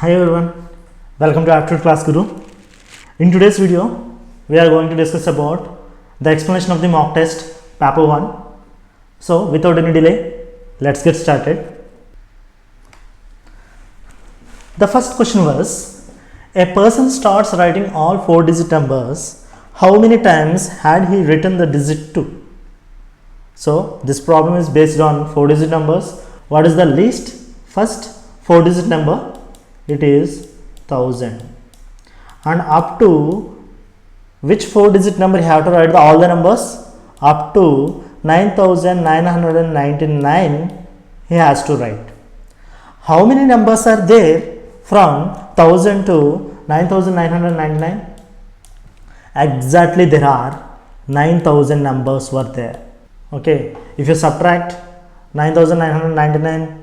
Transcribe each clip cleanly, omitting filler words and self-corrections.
Hi everyone, welcome to Aptitude Class Guru. In today's video, we are going to discuss about the explanation of the mock test paper 1. So without any delay, let's get started. The first question was, a person starts writing all 4-digit numbers. How many times had he written the digit 2? So this problem is based on 4-digit numbers. What is the least first 4-digit number? It is 1000. And up to which 4-digit number you have to write all the numbers? Up to 9999 he has to write. How many numbers are there from 1000 to 9999? Exactly, there are 9000 numbers were there. Okay, if you subtract 9999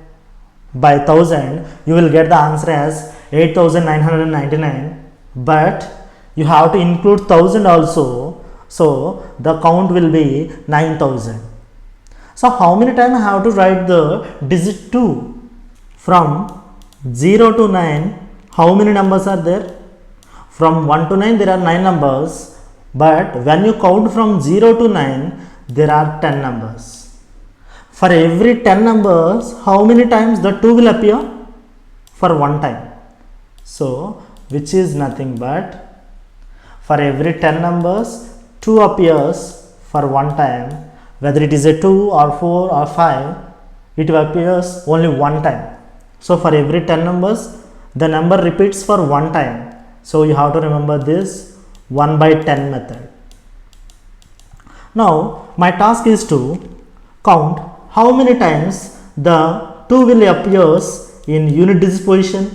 by 1000, you will get the answer as 8999, but you have to include 1000 also, so the count will be 9000. So how many times I have to write the digit 2? From 0 to 9, how many numbers are there? From 1 to 9 there are 9 numbers, but when you count from 0 to 9 there are 10 numbers. For every 10 numbers, how many times the 2 will appear? For one time. So, which is nothing but, for every 10 numbers, 2 appears for one time. Whether it is a 2 or 4 or 5, it appears only one time. So, for every 10 numbers, the number repeats for one time. So, you have to remember this 1 by 10 method. Now, my task is to count how many times the 2 will appears in unit digit position,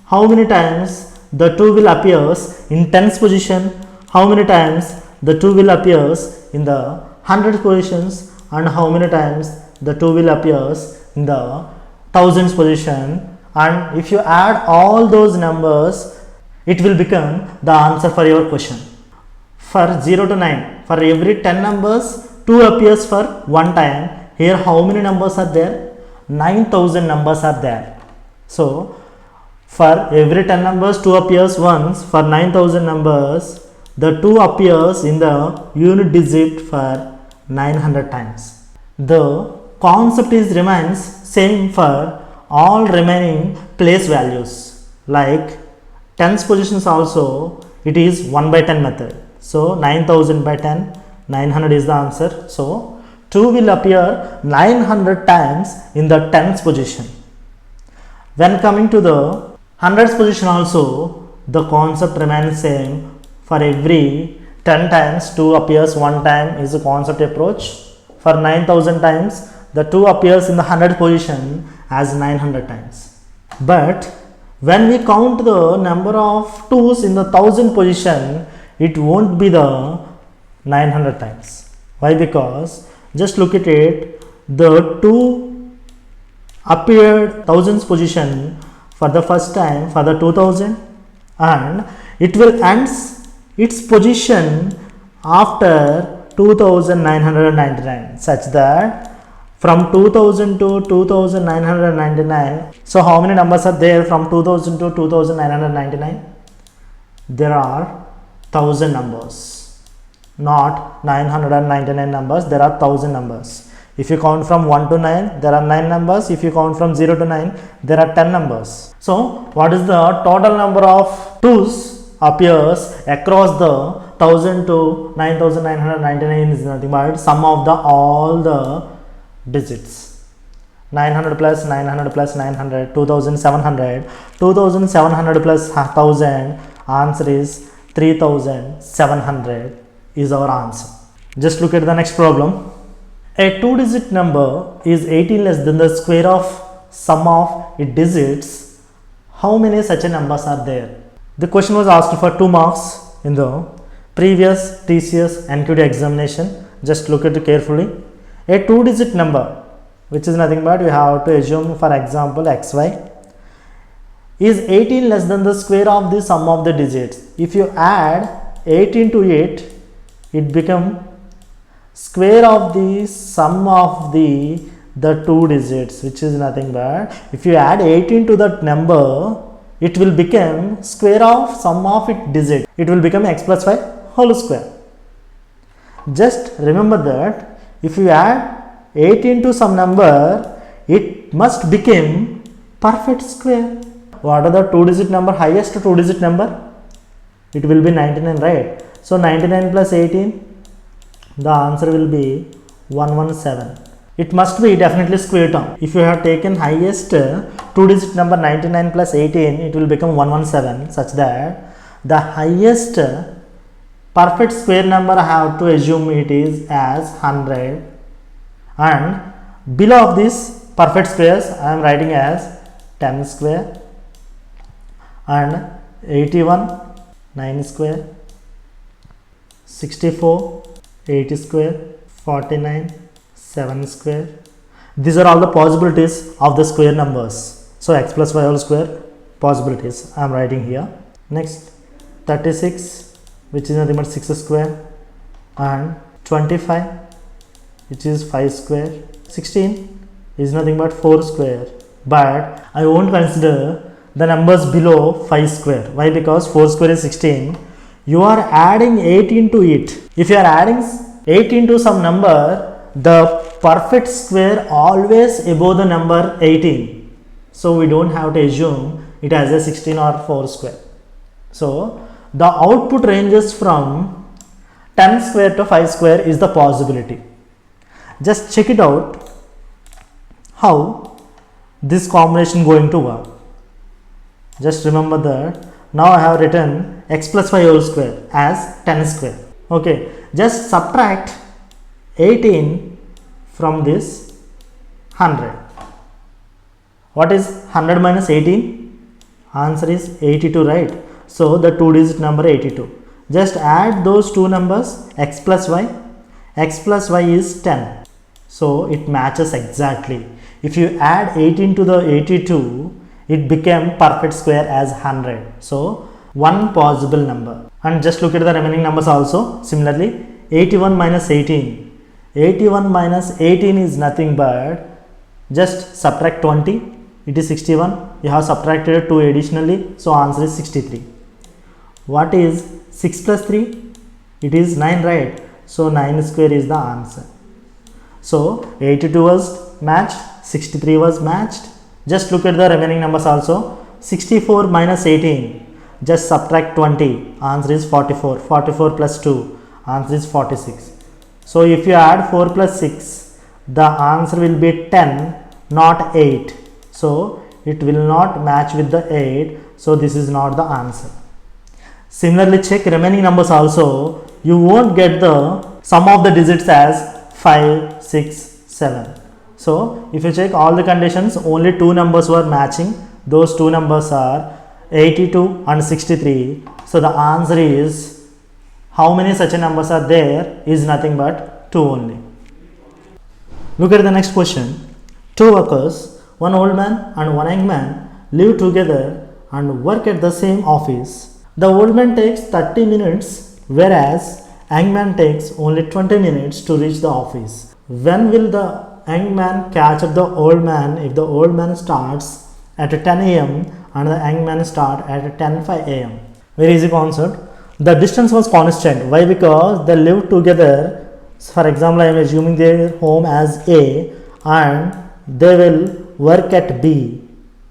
how many times the 2 will appears in tens position, how many times the 2 will appears in the hundreds positions, and how many times the 2 will appears in the thousands position. And if you add all those numbers, it will become the answer for your question. For 0 to 9, for every 10 numbers, 2 appears for one time. Here how many numbers are there? 9000 numbers are there. So for every 10 numbers 2 appears once. For 9000 numbers the 2 appears in the unit digit for 900 times. The concept is remains same for all remaining place values, like tens positions also it is 1 by 10 method. So 9000 by 10, 900 is the answer. So 2 will appear 900 times in the tens position. When coming to the hundreds position also, the concept remains same. For every 10 times 2 appears one time is the concept approach. For 9000 times the 2 appears in the 100 position as 900 times. But when we count the number of 2's in the 1000 position, it won't be the 900 times. Why? Because just look at it, the 2 appeared thousands position for the first time for the 2000, and it will end its position after 2999, such that from 2000 to 2999. So how many numbers are there from 2000 to 2999? There are 1000 numbers. Not 999 numbers, there are 1000 numbers. If you count from 1 to 9, there are 9 numbers. If you count from 0 to 9, there are 10 numbers. So, what is the total number of 2's appears across the 1000 to 9999 is nothing but sum of the all the digits. 900 plus 900 plus 900, 2700. 2700 plus 1000, answer is 3700. Is our answer. Just look at the next problem. A 2-digit number is 18 less than the square of sum of its digits. How many such numbers are there? The question was asked for 2 marks in the previous TCS NQT examination. Just look at it carefully. A 2-digit number, which is nothing but we have to assume, for example, xy, is 18 less than the square of the sum of the digits. If you add 18 to it, it become square of the sum of the 2 digits, which is nothing but if you add 18 to that number, it will become square of sum of its digit. It will become x plus y whole square. Just remember that if you add 18 to some number, it must become perfect square. What are the two digit number, highest two digit number? It will be 99, right? So 99 plus 18, the answer will be 117. It must be definitely square term. If you have taken highest two digit number 99 plus 18, it will become 117, such that the highest perfect square number I have to assume it is as 100, and below of this perfect squares I am writing as 10 square and 81 9 square, 64 8 square, 49 7 square. These are all the possibilities of the square numbers. So x plus y whole square possibilities I am writing here. Next 36, which is nothing but 6 square, and 25, which is 5 square. 16 is nothing but 4 square, but I won't consider the numbers below 5 square. Why? Because 4 square is 16. You are adding 18 to it. If you are adding 18 to some number, the perfect square always above the number 18. So we don't have to assume it as a 16 or 4 square. So the output ranges from 10 square to 5 square is the possibility. Just check it out how this combination going to work. Just remember that now I have written x plus y whole square as 10 square. Okay, just subtract 18 from this 100. What is 100 minus 18? Answer is 82, right? So the two digit number 82. Just add those two numbers, x plus y. X plus y is 10. So it matches exactly. If you add 18 to the 82, it became perfect square as 100. So one possible number. And just look at the remaining numbers also. Similarly, 81 minus 18. 81 minus 18 is nothing but just subtract 20. It is 61. You have subtracted 2 additionally. So answer is 63. What is 6 plus 3? It is 9, right? So 9 square is the answer. So 82 was matched, 63 was matched. Just look at the remaining numbers also. 64 minus 18. Just subtract 20. Answer is 44. 44 plus 2. Answer is 46. So if you add 4 plus 6, the answer will be 10, not 8. So it will not match with the 8. So this is not the answer. Similarly, check remaining numbers also. You won't get the sum of the digits as 5, 6, 7. So if you check all the conditions, only two numbers were matching. Those two numbers are 82 and 63. So the answer is, how many such numbers are there is nothing but 2 only. Look at the next question. Two workers, one old man and one young man, live together and work at the same office. The old man takes 30 minutes, whereas young man takes only 20 minutes to reach the office. When will the young man catch up the old man if the old man starts at 10 a.m. and the young man start at 10:05 a.m.? Very easy concept. The distance was constant. Why? Because they live together. For example, I am assuming their home as A and they will work at B.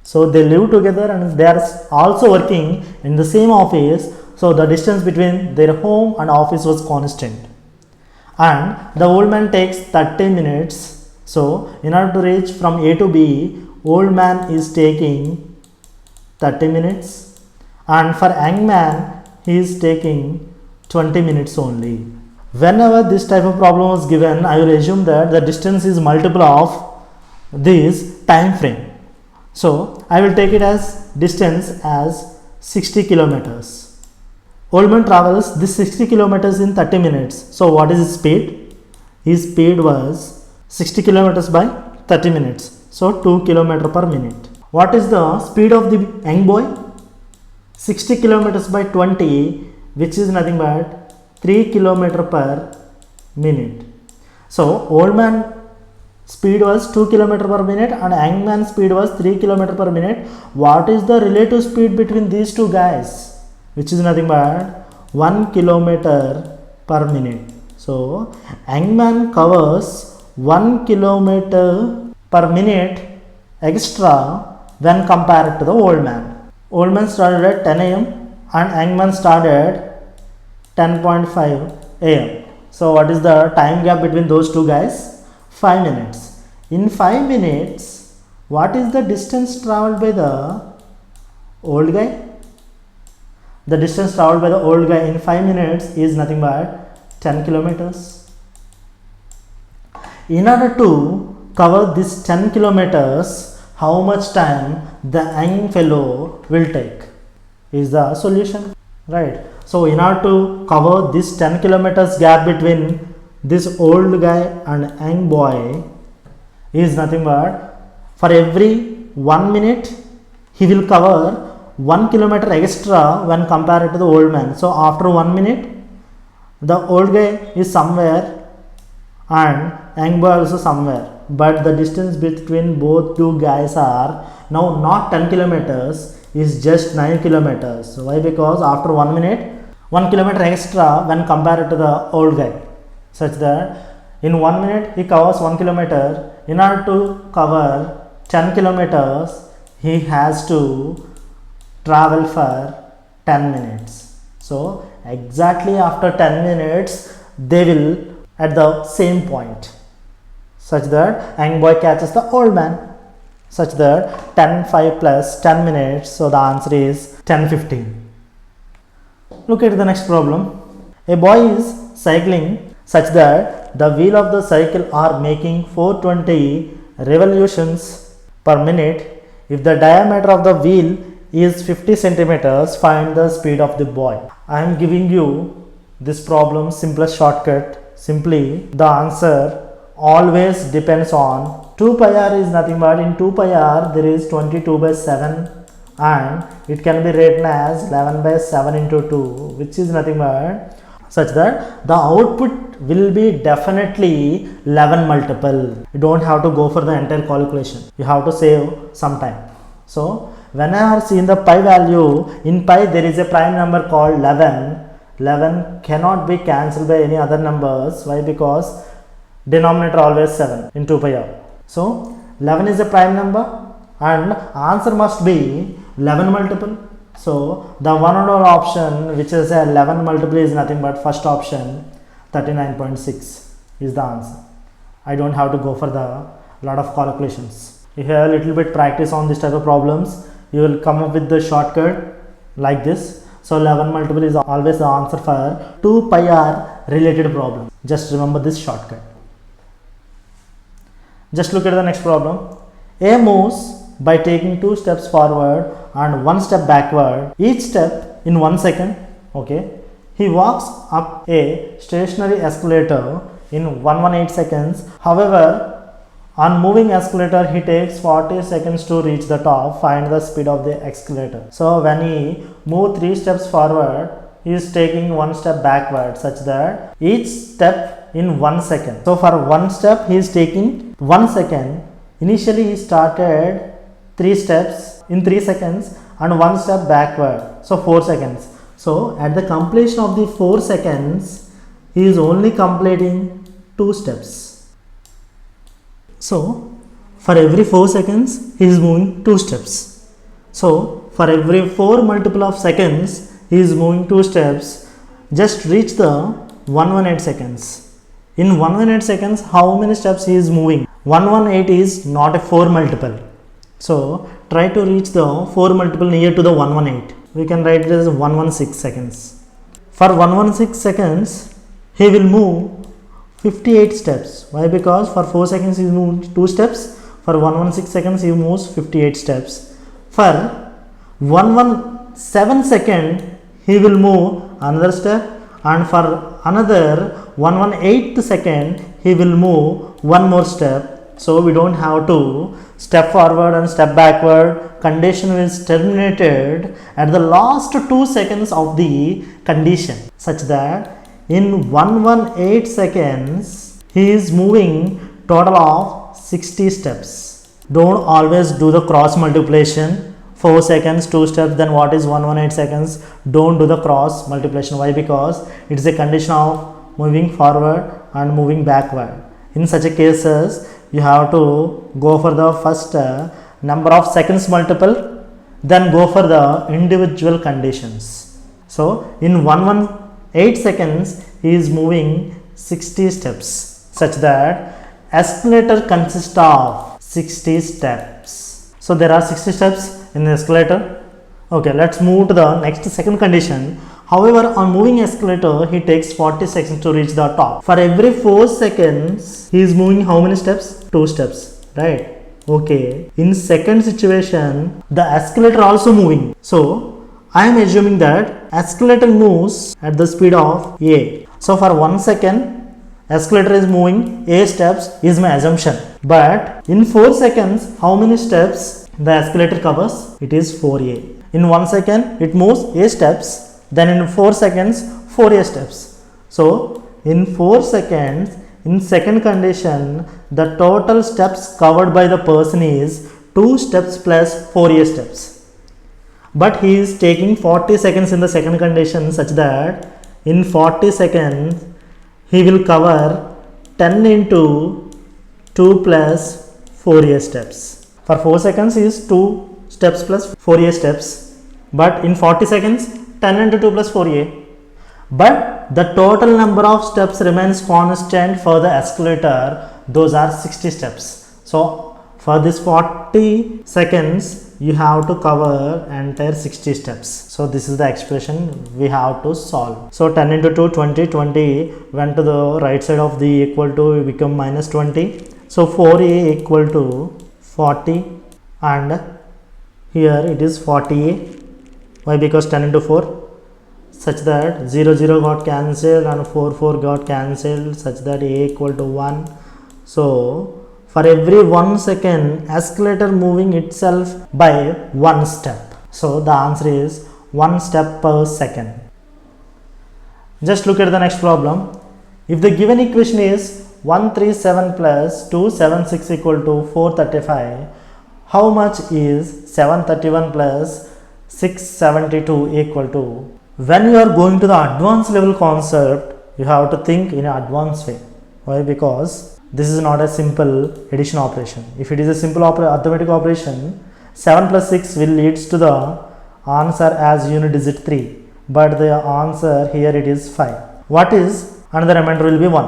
So they live together and they are also working in the same office. So the distance between their home and office was constant. And the old man takes 30 minutes. So in order to reach from A to B, old man is taking 30 minutes. And for young man, he is taking 20 minutes only. Whenever this type of problem was given, I will assume that the distance is multiple of this time frame. So I will take it as distance as 60 kilometers. Old man travels this 60 kilometers in 30 minutes. So what is his speed? His speed was 60 kilometers by 30 minutes. So 2 kilometers per minute. What is the speed of the young boy? 60 kilometers by 20, which is nothing but 3 kilometers per minute. So old man speed was 2 km per minute and Youngman's speed was 3 km per minute. What is the relative speed between these two guys? Which is nothing but 1 km per minute. So Youngman covers 1 km per minute extra when compared to the old man. Old man started at 10 am and Youngman started 10:5 am. So what is the time gap between those two guys? 5 minutes. In 5 minutes, what is the distance traveled by the old guy? The distance traveled by the old guy in 5 minutes is nothing but 10 kilometers. In order to cover this 10 kilometers, how much time the young fellow will take is the solution, right? So in order to cover this 10 kilometers gap between this old guy and young boy is nothing but for every 1 minute he will cover 1 kilometer extra when compared to the old man. So after 1 minute the old guy is somewhere and young boy also somewhere, but the distance between both two guys are now not 10 kilometers, is just 9 kilometers. Why? Because after 1 minute 1 kilometer extra when compared to the old guy, such that in 1 minute he covers 1 kilometer. In order to cover 10 kilometers he has to travel for 10 minutes. So exactly after 10 minutes they will at the same point, such that young boy catches the old man, such that 10:5 plus 10 minutes, so the answer is 10:15. Look at the next problem. A boy is cycling such that the wheel of the cycle are making 420 revolutions per minute. If the diameter of the wheel is 50 centimeters, find the speed of the boy. I am giving you this problem simplest shortcut. Simply the answer always depends on 2 pi r is nothing but in 2 pi r there is 22/7 and it can be written as 11/7 into 2, which is nothing but such that the output will be definitely 11 multiple. You don't have to go for the entire calculation, you have to save some time. So whenever see in the pi value, in pi there is a prime number called 11. 11 cannot be cancelled by any other numbers. Why? Because denominator always 7 in 2 pi r. So 11 is a prime number and answer must be 11 multiple. So the one and all option which is a 11 multiple is nothing but first option, 39.6 is the answer. I don't have to go for the lot of calculations. If you have a little bit practice on this type of problems, you will come up with the shortcut like this. So 11 multiple is always the answer for 2 pi r related problem. Just remember this shortcut. Just look at the next problem. A moves by taking 2 steps forward and 1 step backward, each step in 1 second. Okay, he walks up a stationary escalator in 118 seconds. However, on moving escalator he takes 40 seconds to reach the top. Find the speed of the escalator. So when he moves 3 steps forward, he is taking 1 step backward, such that each step in 1 second. So for 1 step he is taking 1 second. Initially he started 3 steps in 3 seconds and 1 step backward, so 4 seconds. So at the completion of the 4 seconds he is only completing 2 steps. So for every 4 seconds he is moving 2 steps. So for every 4 multiple of seconds he is moving 2 steps. Just reach the 118 seconds. In 118 seconds how many steps he is moving? 118 is not a 4 multiple. So try to reach the 4 multiple near to the 118. We can write it as 116 seconds. For 116 seconds he will move 58 steps. Why? Because for 4 seconds he moves 2 steps. For 116 seconds he moves 58 steps. For 117 second he will move another step, and for another 118 second he will move one more step. So we don't have to step forward and step backward. Condition is terminated at the last 2 seconds of the condition, such that in 118 seconds he is moving total of 60 steps. Don't always do the cross multiplication. 4 seconds 2 steps, then what is 118 seconds? Don't do the cross multiplication. Why? Because it is a condition of moving forward and moving backward. In such a cases, you have to go for the first number of seconds multiple, then go for the individual conditions. So in 118 seconds he is moving 60 steps, such that escalator consists of 60 steps. So there are 60 steps in the escalator. Okay, let's move to the next second condition. However, on moving escalator, he takes 40 seconds to reach the top. For every 4 seconds, he is moving how many steps? 2 steps, right? Okay. In second situation, the escalator also moving. So, I am assuming that escalator moves at the speed of a. So, for 1 second, escalator is moving a steps is my assumption. But in 4 seconds, how many steps the escalator covers? It is 4a. In 1 second, it moves a steps. Then in 4 seconds 4a steps. So in 4 seconds, in second condition, the total steps covered by the person is 2 steps plus 4a steps. But he is taking 40 seconds in the second condition, such that in 40 seconds he will cover 10 into 2 plus 4a steps. For 4 seconds is 2 steps plus 4a steps, but in 40 seconds 10 into 2 plus 4a. But the total number of steps remains constant for the escalator, those are 60 steps. So for this 40 seconds you have to cover entire 60 steps. So this is the expression we have to solve. So 10 into 2 20, 20 went to the right side of the equal to become minus 20. So 4a equal to 40, and here it is 40a. Why? Because 10 into 4, such that 0 0 got cancelled and 4 4 got cancelled, such that a equal to 1. So for every 1 second, escalator moving itself by 1 step. So the answer is 1 step per second. Just look at the next problem. If the given equation is 137 plus 276 equal to 435, how much is 731 plus 672 equal to? When you are going to the advanced level concept, you have to think in an advanced way. Why? Because this is not a simple addition operation. If it is a simple arithmetic operation, 7 plus 6 will leads to the answer as unit digit 3, but the answer here it is 5. What is another remainder will be 1.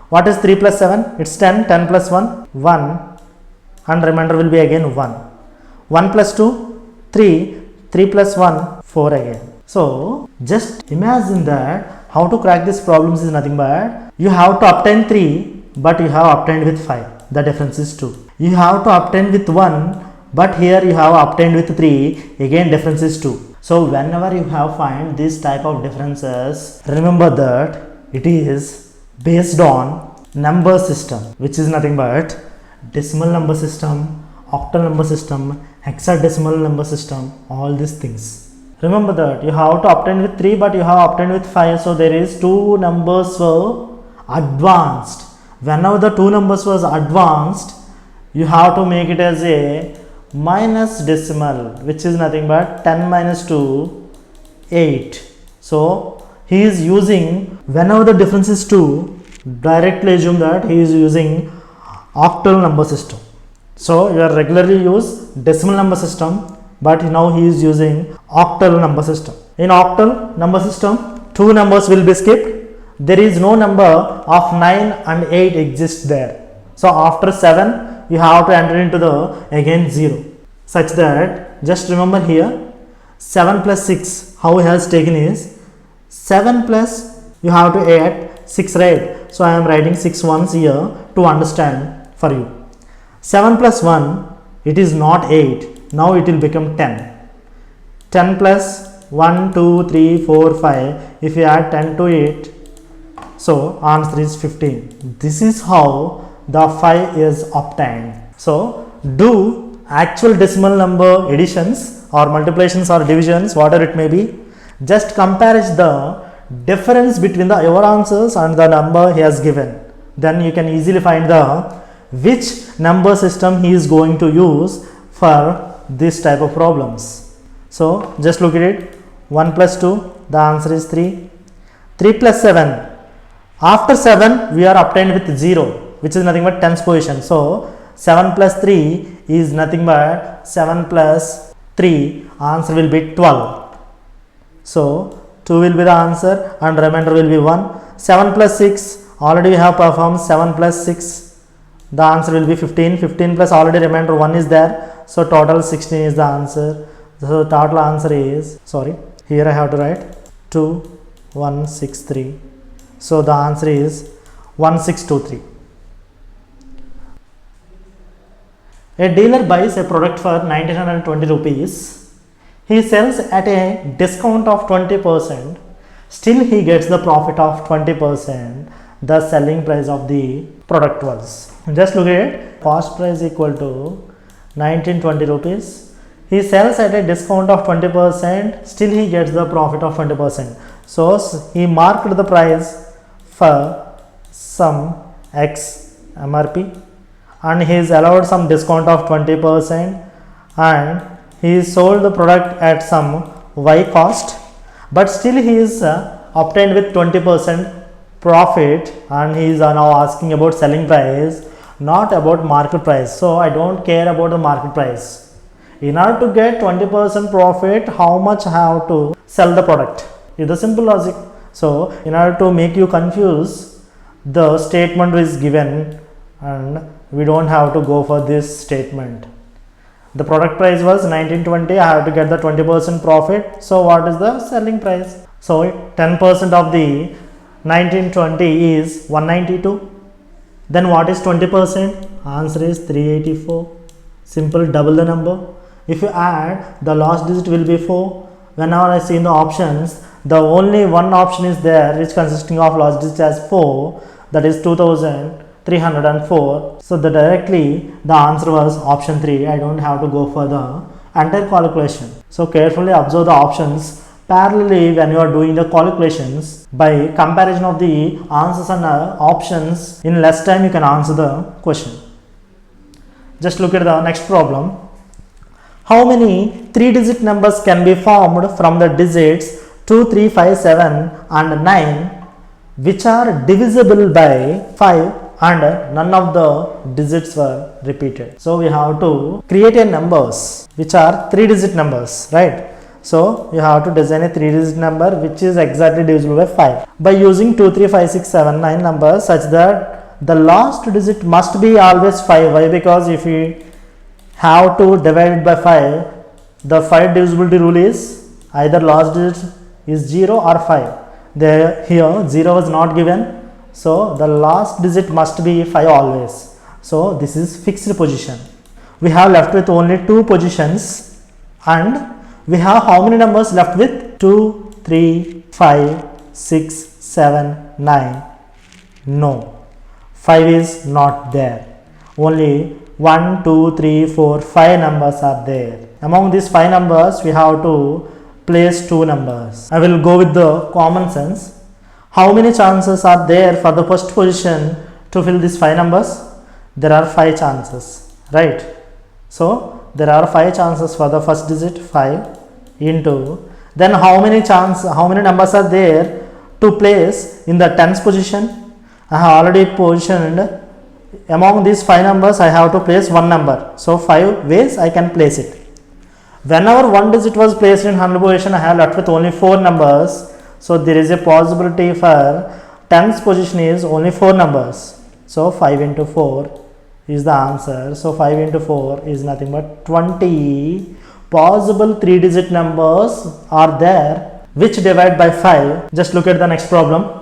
What is 3 plus 7? It's 10. 10 plus 1, 1, and remainder will be again 1. 1 plus 2, 3. 3 plus 1, 4 again. So just imagine that how to crack these problems is nothing but you have to obtain 3, but you have obtained with 5. The difference is 2. You have to obtain with 1, but here you have obtained with 3. Again difference is 2. So whenever you have find this type of differences, remember that it is based on number system, which is nothing but decimal number system, octal number system, hexadecimal number system, all these things. Remember that you have to obtain with 3, but you have obtained with 5. So there is 2 numbers were advanced. Whenever the 2 numbers was advanced, you have to make it as a minus decimal, which is nothing but 10 minus 2, 8. So he is using, whenever the difference is 2, directly assume that he is using octal number system. So you are regularly use decimal number system, but now he is using octal number system. In octal number system, 2 numbers will be skipped. There is no number of 9 and 8 exists there. So after 7, you have to enter into the again 0, such that just remember here 7 plus 6, how he has taken is 7 plus, you have to add 6, right? So I am writing 6 ones here to understand for you. 7 plus 1, it is not 8. Now it will become 10. 10 plus 1, 2, 3, 4, 5. If you add 10 to it, so answer is 15. This is how the 5 is obtained. So do actual decimal number additions or multiplications or divisions, whatever it may be. Just compare the difference between your answers and the number he has given. Then you can easily find the which number system he is going to use for this type of problems. So just look at it. 1 plus 2, the answer is 3. 3 plus 7. After 7 we are obtained with 0, which is nothing but tens position. So 7 plus 3 is nothing but 7 plus 3, answer will be 12. So 2 will be the answer and remainder will be 1. 7 plus 6, already we have performed 7 plus 6, the answer will be 15. 15 plus already remainder 1 is there, so total 16 is the answer. So total answer is, sorry, here I have to write 2, 1, 6, 3. So the answer is 1623. A dealer buys a product for 1920 rupees. He sells at a discount of 20%. Still he gets the profit of 20%. The selling price of the product was. Just look at it. Cost price equal to 1920 rupees. He sells at a discount of 20%. Still he gets the profit of 20%. So he marked the price for some X MRP and he is allowed some discount of 20% and he sold the product at some Y cost, but still he is obtained with 20% profit and he is now asking about selling price, not about market price. So I don't care about the market price. In order to get 20% profit, how much I have to sell the product? Is the simple logic. So in order to make you confused, the statement is given and we don't have to go for this statement. The product price was 1920, I have to get the 20% profit. So what is the selling price? So 10% of the 1920 is 192. Then what is 20%? Answer is 384. Simple, double the number. If you add, the last digit will be 4. Whenever I see in the options, the only one option is there which consisting of last digit as 4, that is 2304. So directly the answer was option 3. I don't have to go for the entire calculation. So carefully observe the options parallelly when you are doing the calculations. By comparison of the answers and options, in less time you can answer the question. Just look at the next problem. How many 3-digit numbers can be formed from the digits 2, 3, 5, 7 and 9 which are divisible by 5 and none of the digits were repeated? So we have to create a numbers which are 3-digit numbers, right? So you have to design a 3-digit number which is exactly divisible by 5 by using 2, 3, 5, 6, 7, 9 numbers such that the last digit must be always 5. Why? Because if we have to divide it by 5, the 5 divisibility rule is either last digit is 0 or 5. Here 0 was not given, so the last digit must be 5 always. So this is fixed position. We have left with only 2 positions and we have how many numbers left with? 2, 3, 5, 6, 7, 9. No, 5 is not there. Only 1, 2, 3, 4, 5 numbers are there. Among these 5 numbers, we have to place 2 numbers. I will go with the common sense. How many chances are there for the first position to fill these 5 numbers? There are 5 chances, right? So there are 5 chances for the first digit, 5 into, then how many numbers are there to place in the tens position? I have already positioned among these 5 numbers. I have to place 1 number. So 5 ways I can place it. Whenever 1 digit was placed in 100 position, I have left with only 4 numbers. So there is a possibility for tens position is only 4 numbers. So 5 into 4 is the answer. So 5 into 4 is nothing but 20 possible 3-digit numbers are there which divide by 5. Just look at the next problem.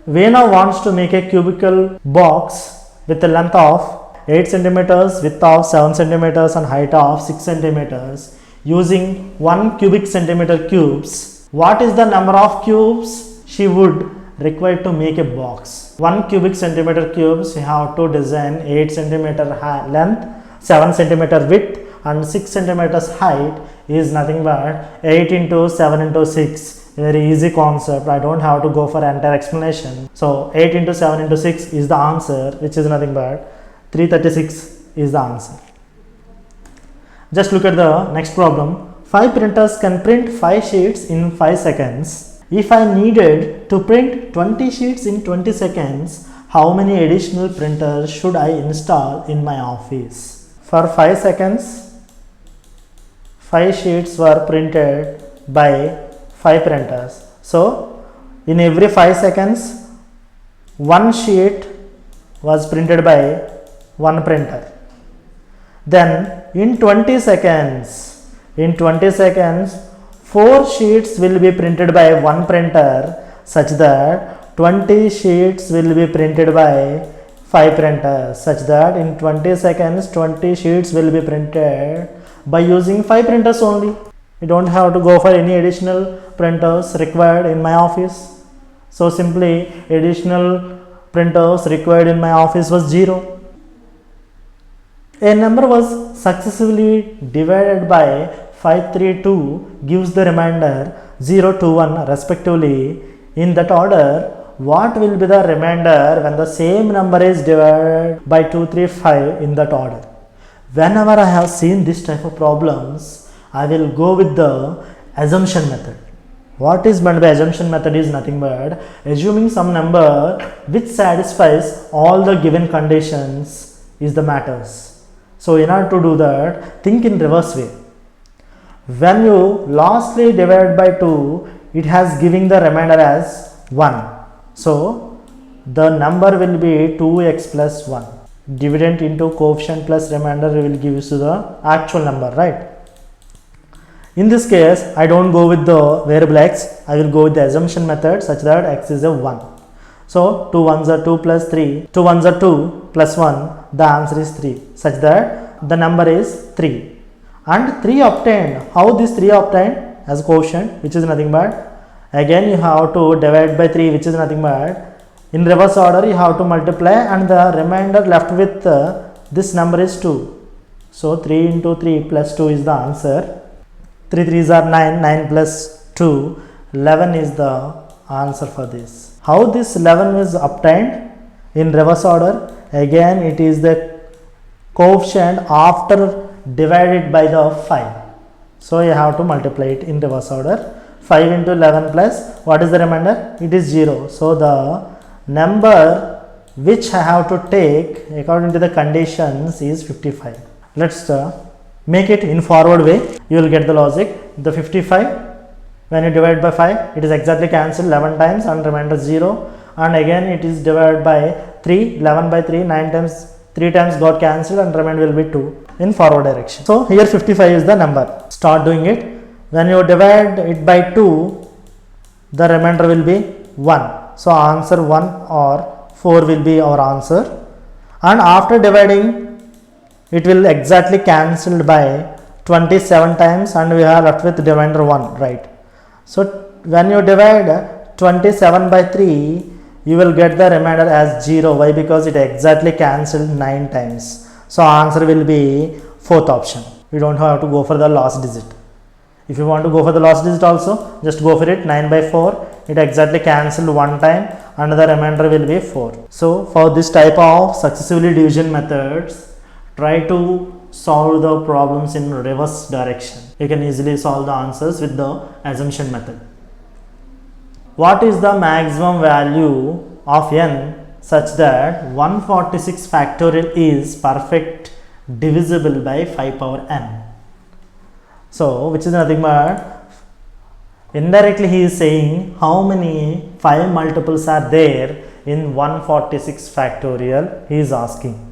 Veena wants to make a cubical box with a length of 8 centimeters, width of 7 centimeters and height of 6 centimeters using 1 cubic centimeter cubes. What is the number of cubes she would require to make a box? 1 cubic centimeter cubes, you have to design 8 centimeter length, 7 centimeter width and 6 centimeters height is nothing but 8 into 7 into 6. Very easy concept. I don't have to go for entire explanation. So 8 into 7 into 6 is the answer, which is nothing but 336 is the answer. Just look at the next problem. 5 printers can print 5 sheets in 5 seconds. If I needed to print 20 sheets in 20 seconds, how many additional printers should I install in my office? For 5 seconds, 5 sheets were printed by 5 printers. So, in every 5 seconds, 1 sheet was printed by 1 printer. Then, in 20 seconds, 4 sheets will be printed by 1 printer, such that 20 sheets will be printed by 5 printers, such that in 20 seconds 20 sheets will be printed by using 5 printers only. You don't have to go for any additional printers required in my office. So simply additional printers required in my office was 0. A number was successfully divided by 532 gives the remainder 0 to 1 respectively. In that order, what will be the remainder when the same number is divided by 235 in that order? Whenever I have seen this type of problems, I will go with the assumption method. What is meant by assumption method is nothing but assuming some number which satisfies all the given conditions is the matters. So in order to do that, think in reverse way. When you lastly divide by 2, it has giving the remainder as 1. So the number will be 2x plus 1. Dividend into coefficient plus remainder will give you the actual number, right? In this case, I don't go with the variable x, I will go with the assumption method such that x is a 1. So 2 ones are 2 plus 3, 2 ones are 2 plus 1, the answer is 3, such that the number is 3. And 3 obtained, how this 3 obtained? As quotient, which is nothing but, again you have to divide by 3, which is nothing but, in reverse order you have to multiply and the remainder left with this number is 2. So 3 into 3 plus 2 is the answer. 3 3s are 9, 9 plus 2, 11 is the answer for this. How this 11 is obtained? In reverse order, again it is the coefficient after divided by the 5. So you have to multiply it in reverse order. 5 into 11 plus, what is the remainder? It is 0. So the number which I have to take according to the conditions is 55. Let's make it in forward way. You will get the logic. The 55, when you divide by 5, it is exactly cancelled 11 times and remainder 0. And again it is divided by 3, 11 by 3, 9 times, 3 times got cancelled and remainder will be 2 in forward direction. So here 55 is the number. Start doing it. When you divide it by 2, the remainder will be 1. So answer 1 or 4 will be our answer. And after dividing, it will exactly cancelled by 27 times and we are left with remainder 1, right? So when you divide 27 by 3, you will get the remainder as 0. Why? Because it exactly cancelled 9 times. So answer will be 4th option. You don't have to go for the last digit. If you want to go for the last digit also, just go for it. 9 by 4, it exactly cancelled 1 time and the remainder will be 4. So for this type of successively division methods, try to solve the problems in reverse direction. You can easily solve the answers with the assumption method. What is the maximum value of n such that 146 factorial is perfect divisible by 5 power n? So which is nothing but, indirectly he is saying how many 5 multiples are there in 146 factorial, he is asking.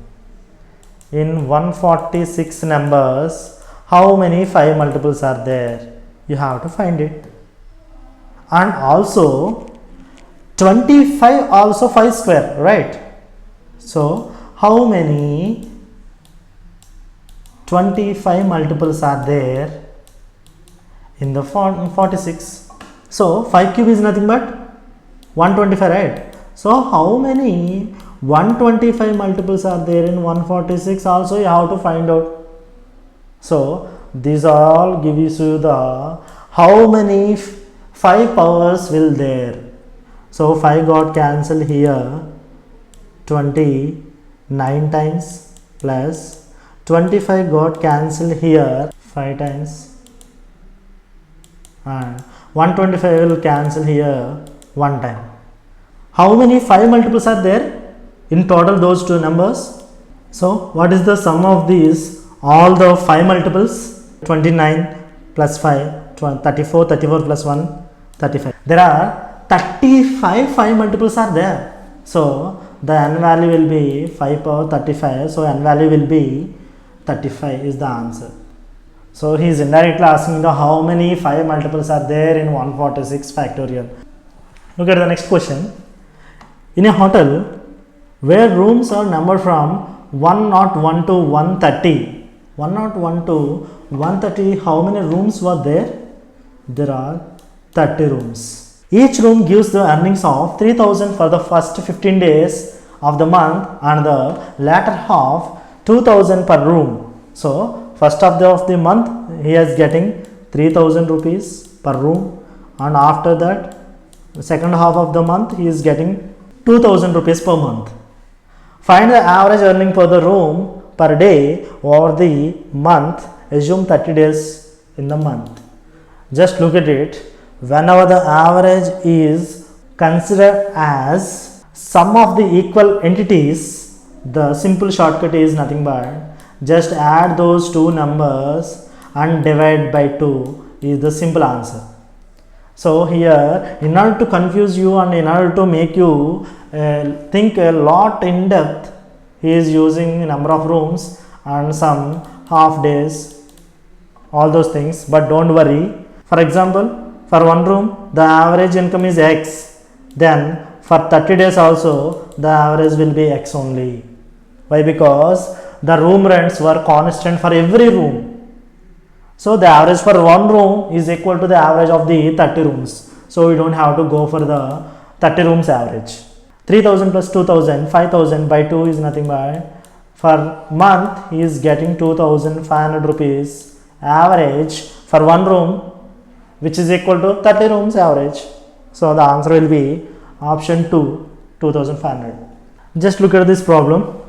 In 146 numbers, how many 5 multiples are there? You have to find it. And also 25 also 5 square, right? So how many 25 multiples are there in the 46? So 5 cube is nothing but 125, right? So how many 125 multiples are there in 146 also you have to find out. So these all give you the how many 5 powers will there. So 5 got cancelled here 29 times plus 25 got cancelled here 5 times, and 125 will cancel here 1 time. How many 5 multiples are there in total, those two numbers? So what is the sum of these, all the 5 multiples? 29 plus 5, 34, 34 plus 1, 35. There are 35 5 multiples are there. So the n value will be 5 power 35. So n value will be 35 is the answer. So he is indirectly asking the how many 5 multiples are there in 146 factorial. Look at the next question. In a hotel where rooms are numbered from 101 to 130, 101 to 130, how many rooms were there? There are 30 rooms. Each room gives the earnings of 3000 for the first 15 days of the month and the latter half 2000 per room. So first half of the month he is getting 3000 rupees per room, and after that second half of the month he is getting 2000 rupees per month. Find the average earning per the room per day over the month. Assume 30 days in the month. Just look at it. Whenever the average is considered as sum of the equal entities, the simple shortcut is nothing but just add those two numbers and divide by 2 is the simple answer. So here, in order to confuse you and in order to make you think a lot in depth, he is using number of rooms and some half days, all those things. But don't worry. For example, for one room the average income is X, then for 30 days also the average will be X only. Why? Because the room rents were constant for every room. So the average for one room is equal to the average of the 30 rooms. So we don't have to go for the 30 rooms average. 3000 plus 2000, 5000 by 2 is nothing but, for month he is getting 2500 rupees average for one room, which is equal to 30 rooms average. So the answer will be option 2, 2500. Just look at this problem.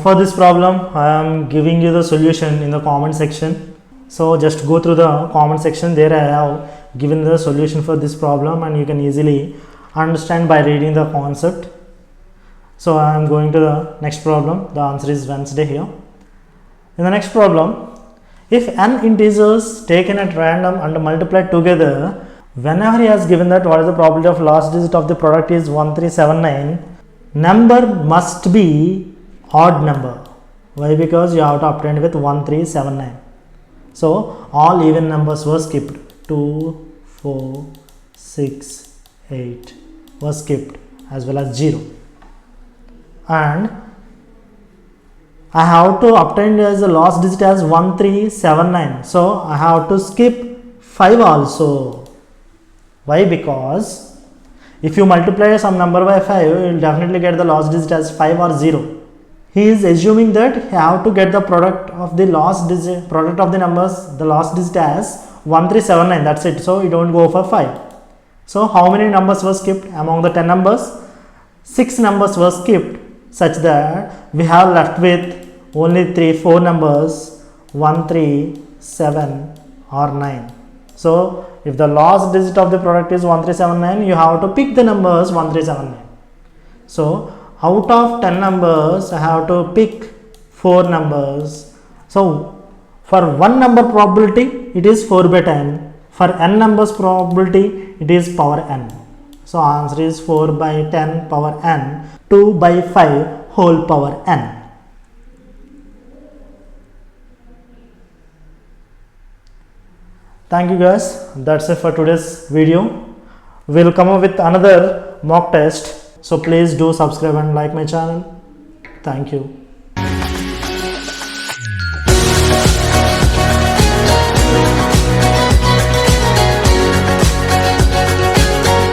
For this problem I am giving you the solution in the comment section. So just go through the comment section. There I have given the solution for this problem and you can easily understand by reading the concept. So I am going to the next problem. The answer is Wednesday here. In the next problem, if n integers taken at random and multiplied together, whenever he has given that what is the probability of last digit of the product is 1379, number must be odd number. Why? Because you have to obtain with 1379. So all even numbers were skipped. 2, 4, 6, 8 was skipped, as well as 0. And I have to obtain as the last digit as 1379. So I have to skip 5 also. Why? Because if you multiply some number by 5, you will definitely get the last digit as 5 or 0. He is assuming that he have to get the product of the last digit, product of the numbers, the last digit as 1379. That's it. So you don't go for 5. So how many numbers were skipped? Among the 10 numbers, 6 numbers were skipped, such that we have left with only 4 numbers, 1, 3, 7 or 9. So if the last digit of the product is 1379, you have to pick the numbers 1379. So out of 10 numbers, I have to pick 4 numbers. So for one number probability, it is 4 by 10. For n numbers probability, it is power n. So answer is 4 by 10 power n, 2 by 5 whole power n. Thank you guys. That's it for today's video. We'll come up with another mock test. So please do subscribe and like my channel. Thank you.